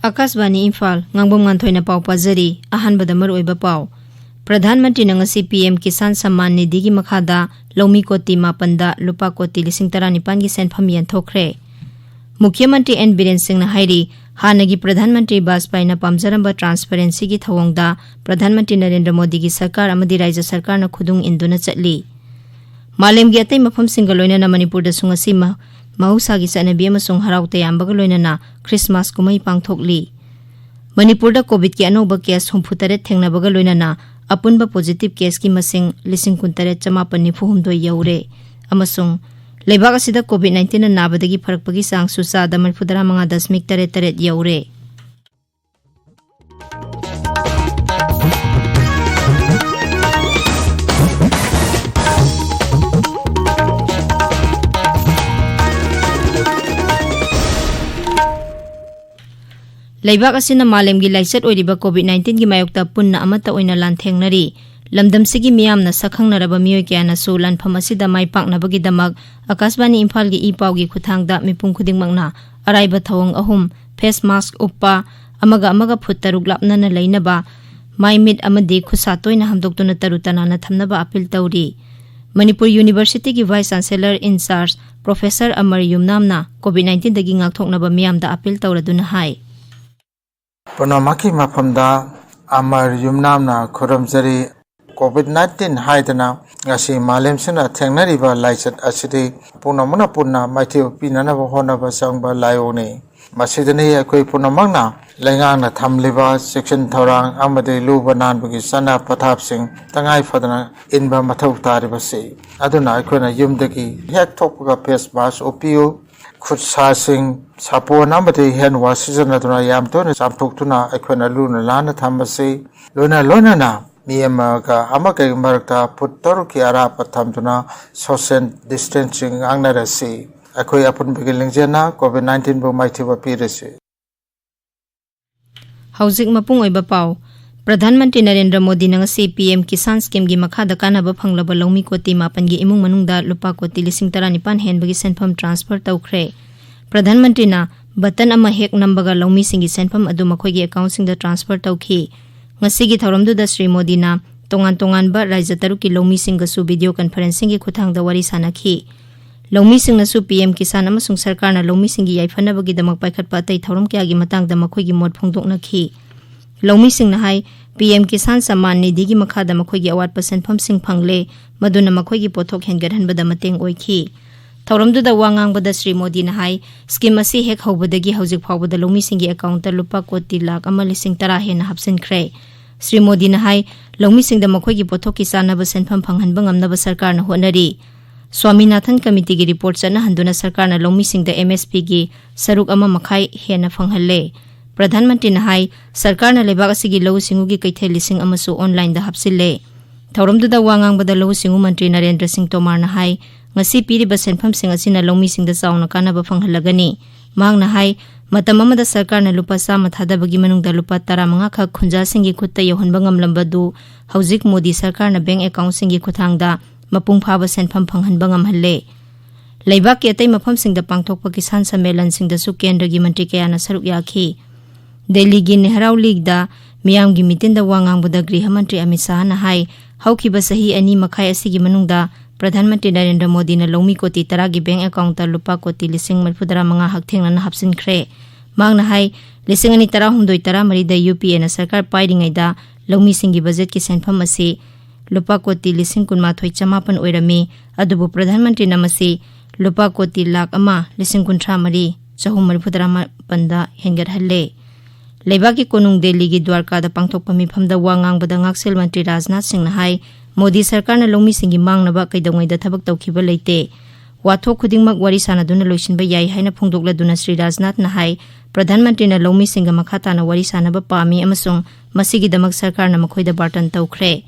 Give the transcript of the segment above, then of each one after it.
Akashvani Imphal Ngangbam Nganthoi na pau pajari ahanbada maroi ba pau Pradhan Mantri nangasi PM Kisan Samman Nidhi gi makhada lomi koti mapanda lupa koti 19 gi senpham yan thokre Mukhya Mantri N Biren Singh na hairi hanagi Pradhan Mantri Bajpai na pamjaramba transparency gi thawongda Pradhan Mantri Narendra Modi gi sarkar amadi Rajya Sarkar na khudung induna chatli Malem gi atai mafam singaloina na Manipur da sungasi mahusagi sanabi amasung harau tayambaga loinana Christmas kumai pangthokli Manipur da COVID ki anoba case humphutare thengnabaga loinana apunba positive case ki masing 19,992 yaure amasung leibak asida COVID-19 na nabadagi pharakpagi sang susa da 9.3 yaure Laibak asina malem gi laisat oiriba COVID-19 gi mayokta punna amata oina lanthengnari lamdam sigi miyam na sakhang naraba miyoy kya na so lanpham asida mai paknabagi damak Akashvani Imphal gi ipaw gi khuthangda mipum khudingmakna araiba thawang ahum face mask uppa amaga phut taruk lapna na leinaba mai mit amadi khusa toina hamdoktuna tarutana na thamnaba appeal tawri Manipur University gi Vice Chancellor in charge Professor Amar Yumnamna COVID-19 dagi ngakthoknaba miyam da appeal tawraduna hai Panamaki mapamda Amar Yumnamna Kuramjari COVID-19 haidana ngasi malem sina thengnariba laisat asidi punamuna punna maithio pinanaba honaba sangba layone masidani akoi punamangna laingana thamliba section thorang amade luba nanbagi sana pathapsing tangai fadana inba mathau taribase aduna akoina yumdagi hek thokga face mask opio Khutsa sing sapo namati hen wasizana tuna yam to na samthok tuna akhona luna lana thambase lona na miyama ka amaka marakta puttor ki ara patham tuna social distancing angnarasi akhoi apun begiling jena COVID-19 bo maithiba pirese Haujik mapung oiba pau Pradhan Mantri Narendra Modi nangasi PM Kisan Scheme gi makhada kanaba phanglaba lomi koti 9 gi imung manungda lupa koti 19 henbagi senpham transfer tawkhre Pradhan Mantri na button ama hek nambaga lomi singi senpham adu makhoi gi account sing da transfer tawkhi ngasi gi thoramdu da Sri Modi na tongan ba rajya taru ki lomi sing ga su video conferencing gi khuthang da wari sanakhi lomi sing na su PM Kisan amasung sarkar na lomi sing gi yaifanaba gi damak paikhat pa tai thoram kya gi matang da makhoi gi mod phongdok nakhi Lomi Singh na hai PM Kisan Samman Nidhi gi makhada makhoi gi award senpham sing phangle maduna makhoi gi pothok hengarhan bada mateng oikhi Thoramdu da wangang bada Sri Modi na hai scheme asi hek hobadagi haujik phawbada Lomi Singh gi account ta lupa koti lakh ama lising tara hen hapsin khre Sri Modi na hai Lomi Singh da makhoi gi pothok ki sanaba senpham phanghanba ngamnaba sarkar na honari Swaminathan Committee gi report chana handuna sarkar na Lomi Singh da MSP gi saruk ama makhai hena phanghalle Pradhan Mantri na hai sarkar na lebak asigi lau singu gi kaithai lising amasu online da hapsille Thoramdu da wangang bada lau singu Mantri Narendra Singh Tomar na hai ngasi piriba senpham sing asina Lomi Singh da chauna kanaba phanghalagani mang na hai matam amada sarkar na lupa sama thada bagi manung da lupa 15 kha khunja singi khutta yohonba ngamlamba du haujik Modi sarkar na bank account singi khuthang da mapung phaba senpham phanghanba ngamhalle leibak ki atai mafam sing da pangthokpa kisan sammelan sing da su kendra gi mantri kaya na saruk yakhi Delhi gi Nehrau League da miyam gi mitin da wangang buda Griha Mantri Amit Shah na hai hauki ba sahi ani makhai asigi manung da Pradhan Mantri Narendra Modi na lomi koti 10 gi bank account ta lupa koti 19,9 hakthengna na hapsin khre mang na hai 2013 da UPA na sarkar pairingai da lomi singi budget ki senpham asi lupa koti 19,958 oirami adubu Pradhan Mantri namasi lupa koti lakh ama 19,3 panda hengar halle Leibaki konung Delhi gi Dwarka da pangthokpa mifam da wangang bada ngaksel Mantri Rajnath Singh na hai Modi sarkar na lomi singi mangnaba kaidongai da thabak tawkhiba leite wathok khudingmak wari sanaduna loisinba yai haina phongdokladuna Sri Rajnath na hai Pradhan Mantri na lomi singa makhata na wari sanaba pami amasung masigi damak sarkar na makhoida bartan tawkhre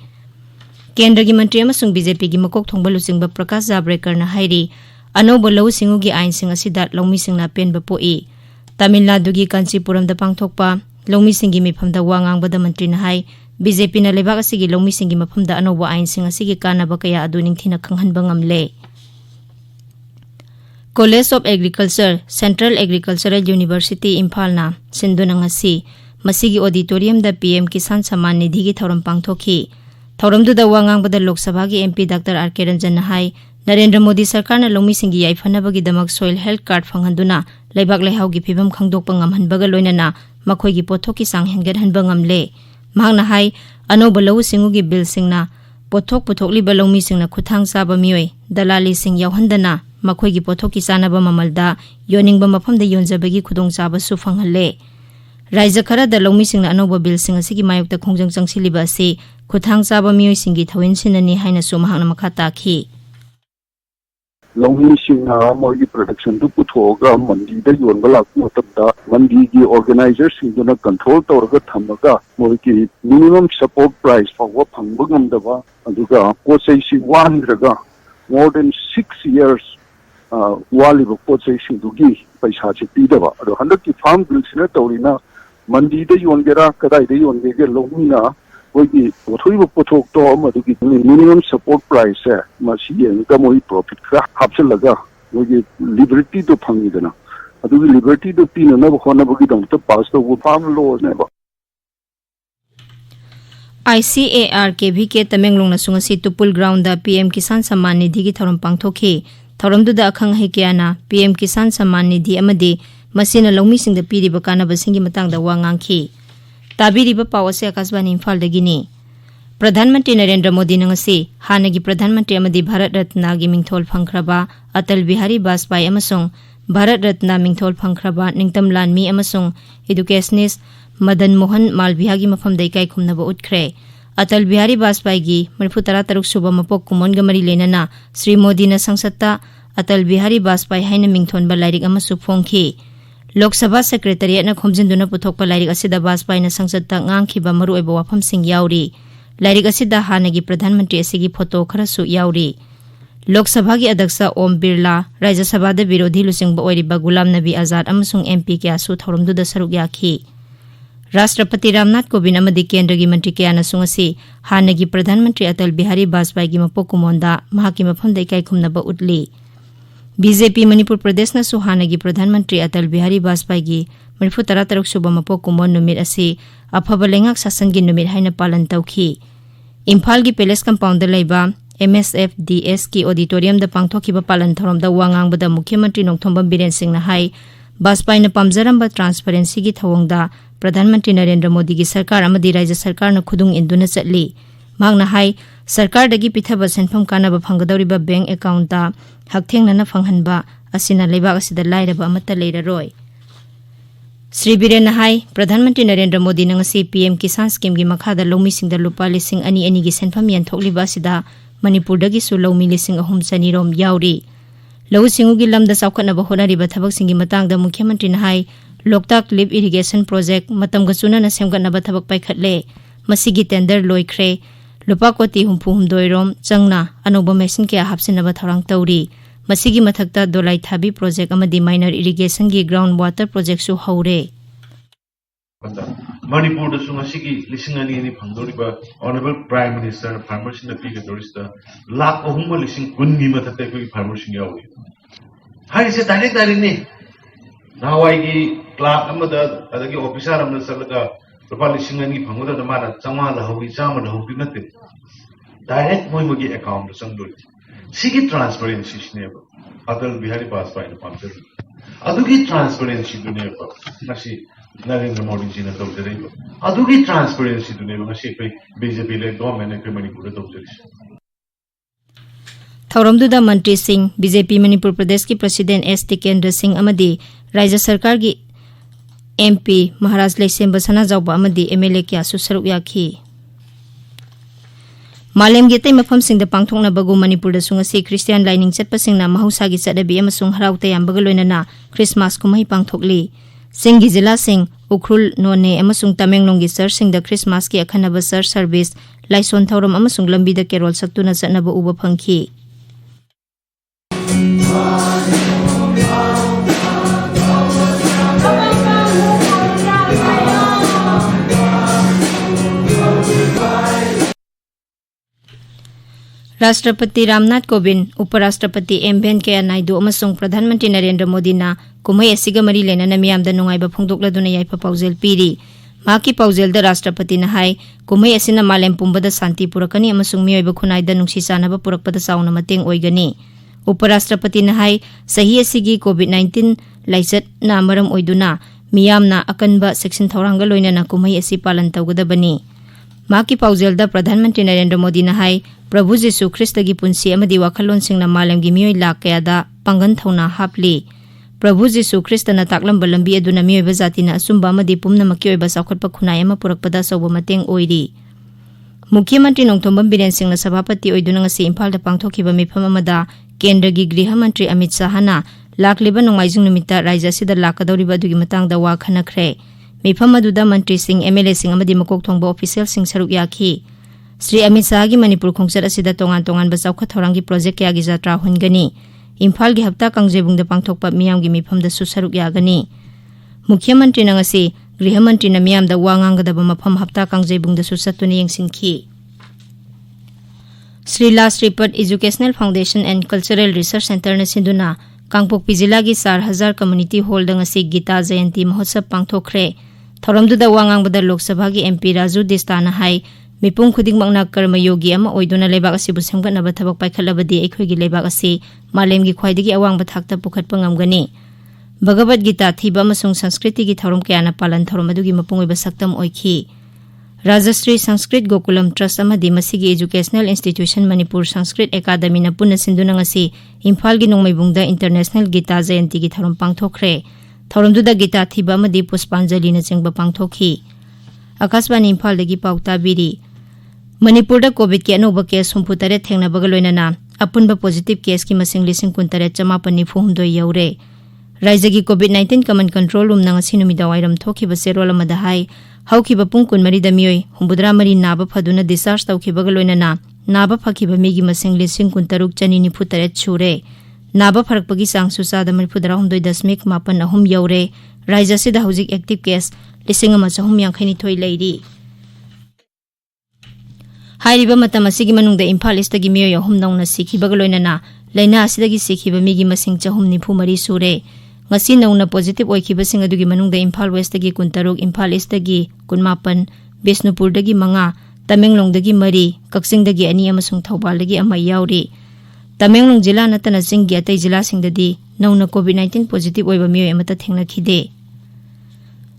Kendra gi Mantri amasung BJP gi makok thongba lucingba Prakash Javadekar na hairi anoba lau singu gi ain sing asida lomi sing na penba poi Tamil Nadu gi Kanchipuram da pangthokpa लौमी सिंगी मिफमदा वा ngangbada मंत्री ना high BJP ना लेबाक असिगी लौमी सिंगी मफमदा अनोबा आइन सिंग असिगी कानाबा कया अदु निंगथिना खंगहनबा ngamle College of Agriculture Central Agricultural University Imphal na sinduna ngasi masigi auditorium da PM Kisan Samman Nidhi gi thoram pangthoki thoram du da wa ngangbada Lok Sabha gi MP Dr R K Ranjan na hai Narendra Modi sarkar na longmi singi yai phanaba gi damak soil health card phanghanduna leibak lehaw gi phibam khangdokpa ngamhanbaga loinana makhoi gi pothoki sang henget hanba ngamle mahna hai anoba lau singu gi bill singna pothok pothokli ba longmi singna khuthang saba mioi dalali sing yawhandana makhoi gi pothoki sanaba mamalda yoningba mafamda yonjabagi khudong chaba su phanghalle Raija khara da longmi singna anoba bill sing asigi mayokta khongjang changsiliba ase khuthang chaba mioi singi thawin sinani haina su mahangna makha takhi Longmi singna mogi production tu puthoga mandi da yon bala motabda mandi gi organizers singna control torga thamaga mogi minimum support price for wa phangbugam daba aduga posai si wan raga more than 6 years wali ba posai sindugi paisa chi pidaba ado 100 ki farm bill sina torina mandi da yon gera kadai da yon ge longmi na mogi pothoi pothok to adugi minimum support price hai masi yen ka moi profit kha hapse laga mogi liberty to phangi dana adugi liberty to pina na khona bogi dong to pass to farm law ne ba ICAR KVK Tamenglong na sungasi Tupul Ground da PM Kisan Samman Nidhi gi thoram pangthoki thoram du da akhang hekiana PM Kisan Samman Nidhi amadi masina longmi sing da piri ba kana ba singi matang da wa ngangki tabiri ba pawase akasbani Imphal da gini Pradhan Mantri Narendra Modi nangasi hanagi Pradhan Mantri amadi Bharat Ratna gi mingthol phangkhraba Atal Bihari Vajpayee amasung Bharat Ratna mingthol phangkhraba Ningtam Lanmi amasung educationist Madan Mohan Malviya gi mafam dai kai khumnaba utkre Atal Bihari Vajpayee gi 33 suba mapok kumon ga mari lenana Sri Modi na sangsatta Atal Bihari Vajpayee haina mingthon ba lairik amasu phongki Lok Sabha Secretariat na khomjinduna puthokpa lairik asida Vajpayee na sangsatta ngangkhiba maru oiba wafam sing yauri lairik asida hanagi Pradhan Mantri asigi photo kharasu yauri Lok Sabha gi Adyaksha Om Birla Rajya Sabha da Virodhi lusingba oiriba Gulam Nabi Azad amasung MP kya su thorumdu da saruk yakhi Rashtrapati Ramnath Kovind amadi Kendra gi Mantri kayana sungasi hanagi Pradhan Mantri Atal Bihari Vajpayee gi mapokumonda mahaki mafam dai kai khumnaba utli BJP Manipur Pradesh na su hanagi Pradhan Mantri Atal Bihari Vajpayee gi 33 suba mapokumon numit asi afaba lengak sasan gi numit haina palan tawkhi Imphal gi Palace Compound da laiba MSFDS ki auditorium da pangthokiba palan thorom da wangang bada Mukhyamantri Nongthombam Biren Singh na hai Vajpayee na pamjaramba transparency gi thawongda Pradhan Mantri Narendra Modi gi sarkar amadi Rajya sarkar na khudung induna chatli magna hai sarkar dagi pithaba senpham kana ba phanggadoriba bank account ta hakthengna na phanghanba asina leibak asida lairaba amata leiraroi Sri Biren na hai Pradhan Mantri Narendra Modi na ngasi PM Kisan scheme gi makhada longmi singda lupa lising ani gi senpham yan thokliba asida Manipur dagi su longmi lising ahum sani rom yauri lau singu gi lamda saukhatna ba honariba thabak singi matangda Mukhyamantri na hai Loktak Lip Irrigation Project matam ga chuna na semgatna ba thabak paikhatle masigi tender loikre lupa koti humpu humdoirom changna anoba machine kya hapsina ba tharang tauri masigi mathakta dolai thabi project amadi minor irrigation gi ground water project su haure Manipur da sunga sigi lising ani phangdoriba honorable prime minister farmers in the peak dorista lakh ohum lising kun gi mathakta ko farmers sing yawi hai se direct ne nawai gi club amada adagi officer amna salaga rupa lising ani phangda da mana chama la hawi chama da hawi natte direct moi mogi account da sangdori sigi transparency ne Atal Bihari Vajpayee na pamjar adugi transparency dune ba nasi Narendra Modi ji na tawjari adugi transparency dune ba nasi pe BJP le government pe Manipur da tawjari Thauramduda Mantri Singh BJP Manipur Pradesh ki President S Tikendra Singh amadi Rajya Sarkar gi MP Maharaj Leisem Basana Jawba amadi MLA kya su saruk yakhi Malem gi tai mafam sing da pangthokna bagu Manipur da sungasi Christian lining chatpa singna mahausa gi chadabi amasung harau tayam bagaloi na Christmas kumai pangthokli Singhi Zilla Singh Ukhrul None amasung Tamenglong gi sir sing da Christmas ki akhanaba sir service laison thauram amasung lambi da kerol saktuna chatnaba uba phangki राष्ट्रपति रामनाथ कोविंद, उपराष्ट्रपति M Venkaiah Naidu अमसुंग प्रधानमंत्री नरेंद्र मोदी ना कुमई असिगा मरी लेना मियामदा नुंगाइबा फोंदोक्लदुना याइफा पाउजेल पीरी। माकी पाउजेल दा राष्ट्रपति ना high कुमई असिना मालेम पुंबदा शांति पुरकनी अमसुंग मियोइबा खुनाइदा नुंसी चानबा पुरकपदा चाउना मतेंग ओइगनी। उपराष्ट्रपति ना हाई सही असिगी कोविड-19 लाइचत ना मरम ओइदुना मियामना अकनबा सेक्शन थौरांगा लोइना कुमई असि पालन तौगदबनी। माकी पाउजेलदा प्रधानमंत्री नरेंद्र मोदी ना हाई प्रभु जीशु ख्रिस्त की पुंसी अमदी वाखलोनसिंगना मालेमगी मियोइ लाख कयादा पांगन थौना हापली। प्रभु जीशु ख्रिस्त ना ताकलंबा लंबी अदुना मियोइबा जातिना असुंबा अमदी पुमनमकी ओइबा साउखटपा खुनाय अमा पुरकपदा सौबा मतेंग ओइरी। मुख्यमंत्री नोंथोंबम बीरेन सिंहना सभापति ओइदुना ngasi इम्फाल दा पांगथोखिबा मिफम अमदा केंद्र की गृह मंत्री अमित शाहना लाखलिबा नोंमाइजिंग नुमिता राज्य सिदा लाकदौरिबा दुगी मतंगदा वा खनखरे। मिफम अदुदा मंत्री सिंह एमएलए सिंह अमदी मकोक थोंबा ऑफिशियल सिंह सरुक याखी। श्री अमित शाह की मणिपुर खोंगचत असिदा तोंगान तोंगान बचाउखा थौरांगी प्रोजेक्ट कयागी जात्रा हुनगनी। इम्फाल की हप्ता कांगजेबुंगदा पांगथोकपा मियामगी मिफमदा सुसरुक यागनी। मुख्यमंत्री ngasi गृह मंत्री ना मियामदा वा ngangadaba मफम हप्ता कांगजेबुंगदा सुसत्तुना येंगसिनखी। श्री लास्ट रिपट educational foundation and cultural research centre ने सिंधुना कांगपोकपी जिला की 4000 community hall ngasi Gita Jayanti महोत्सव पांगथोखरे। थौरमदुदा वा ngangbada लोकसभा की एमपी राजू दिस्ताना हाई मिपुंग खुदिंगमकना कर्मयोगी अमा ओइदुना लेबाक असिबु सेमगतनबा थबक पाइखलबदी अखोइगी लेबाक असि मालेमगी ख्वाइदगी अवांगबा थाकता पुखटपा ngamgani। भगवत गीता थीबा अमसुंग संस्कृति की थौरम कयाना पालन थौरम अदुगी मपुंग ओइबा सक्तम ओइखी। राजश्री संस्कृत गोकुलम ट्रस्ट अमदी मसिगी educational institution Manipur Sanskrit academy ना पुन्ना सिंधुना ngasi इम्फाल की नोंगमैबुंगदा इंटरनेशनल गीता जयंती की थौरम पांगथोखरे। थौरमदुदा गीता थीबा अमदी पुष्पांजलि ना चिंगबा पांगथोखी। आकाशवाणी इम्फाल दगी पाउता बीरी। मणिपुर दा कोविड के अनोबा केस 34 थेंगनाबगा लोइनाना अपुनबा पॉजिटिव केस की मसिंग 19,994 यौरे। राज्य की कोविड-19 कमन कंट्रोल रूम ngasi नुमिदा वाइरम थोखिबा सेरोल अमदा हाई हौखिबा पुंग 20 दा मियोइ 73 नाबा फदुना डिस्चार्ज तौखिबगा लोइनाना नाबा फखिबा मिगी मसिंग 63,993 छुरे। नाबा फरकपगी सांगसु चादा 42.8 यौरे। राज्य सिदा हौजिक एक्टिव केस 1,352 लैरी। हाइरिबा मतम असिगी मनुंगदा इम्फाल ईस्टगी मियोइ अहुम नौना सिखिबगा लोइनाना लैना असिदगी सिखिबा मिगी मसिंग 494 सुरे। ngasi नौना पॉजिटिव ओइखिबसिंग अदुगी मनुंगदा इम्फाल वेस्टगी 13, इम्फाल ईस्टगी 19, बिष्णुपुरदगी 5, तमेंगलोंगदगी 4, कक्सिंगदगी 2 अमसुंग थौबालदगी 1 याउरी। तमेंगलोंग जिला नतना चिंगी अतै जिलासिंगददी नौना कोविड-19 पॉजिटिव ओइबा मियोइ अमता थेंगनाखिदे।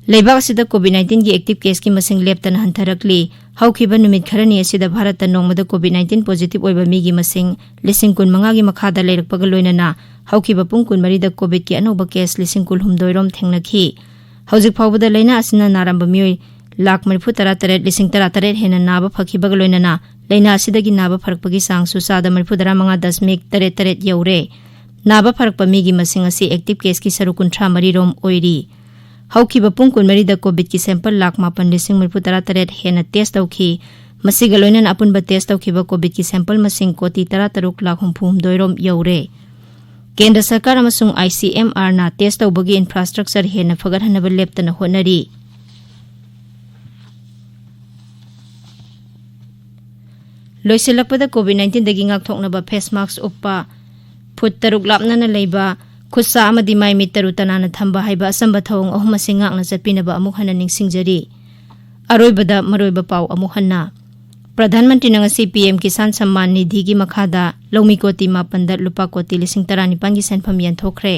लेबाक असिदा कोविड-19 की एक्टिव केस की मसिंग लेप्तना हंथरकली। हौखिबा नुमित खरनी असिदा भारत नोंगमदा कोविड-19 पॉजिटिव ओइबा मिगी मसिंग 15,000 की मखादा लेरकपगा लोइनाना हौखिबा पुंग 20 दा कोविड की अनोबा केस 19,000 रोम थेंगनाखी। हौजिक फाउबदा लैना असिना नारंबा मियोइ 1,38,000 हेना नाबा फखिबगा लोइनाना लैना असिदगी नाबा फरकपगी सांगसु चादा 35.88 यौरे। नाबा फरकपा मिगी मसिंग असि एक्टिव केस की सरुक 53 रोम ओइरी। हौखिबा पुंग 20 दा कोविड की सैंपल 1,08,993 हेना टेस्ट तौखी। मसिगा लोइनाना अपुनबा टेस्ट तौखिबा कोविड की सैंपल मसिंग 1,33,00,000 रोम यौरे। केंद्र सरकार अमसुंग ICMR ना टेस्ट तौबगी इंफ्रास्ट्रक्चर हेना फगरहनबा लेप्तना होनरी। लोइसिलकपदा कोविड-19 दगी ngakthoknaba फेस मास्क उपा फुट 3 लापनाना लेबा खुसा अमदी माइ मिट 3 तनाना थंबा हाइबा असंबा थौंग अहुम सिंगाकना चपिनबा अमुक हना निंगसिंगजरी। अरोइबदा मरोइबा पाउ अमुक हना प्रधानमंत्री ngasi PM किसान सम्मान निधि की मखादा लौमी कोटी 5 लुपा कोटी 19,9 की सेंफम यंथोखरे।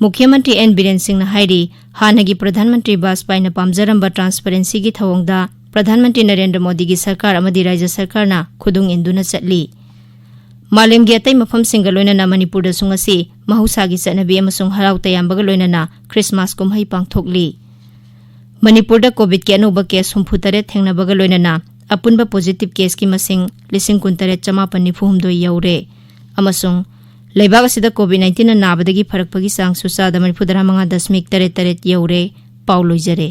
मुख्यमंत्री एन बीरेन सिंह हाइरी हानगी प्रधानमंत्री वाजपेयी न पामजरंबा ट्रांसपेरेंसी की थवंगदा प्रधानमंत्री नरेंद्र मोदी की सरकार अमदी राज्य सरकार ना खुदुंग इंदुना चटली। मालेम गी अतै मफम सिंगा लोइनाना मणिपुर दा सुंगसी महौसागी चटनबी अमसुंग हराउ तयामबगा लोइनाना क्रिसमस कुमहै पांगथोकली। मणिपुर दा कोविड के अनोबा केस 34 थेंगनाबगा लोइनाना अपुनबा पॉजिटिव केस की मसिंग 19,994 यौरे। अमसुंग लेबाक असिदा कोविड-19 नाबदगी फरकपगी सांगसु चादा 35.88 यौरे। पाउ लोइजरे।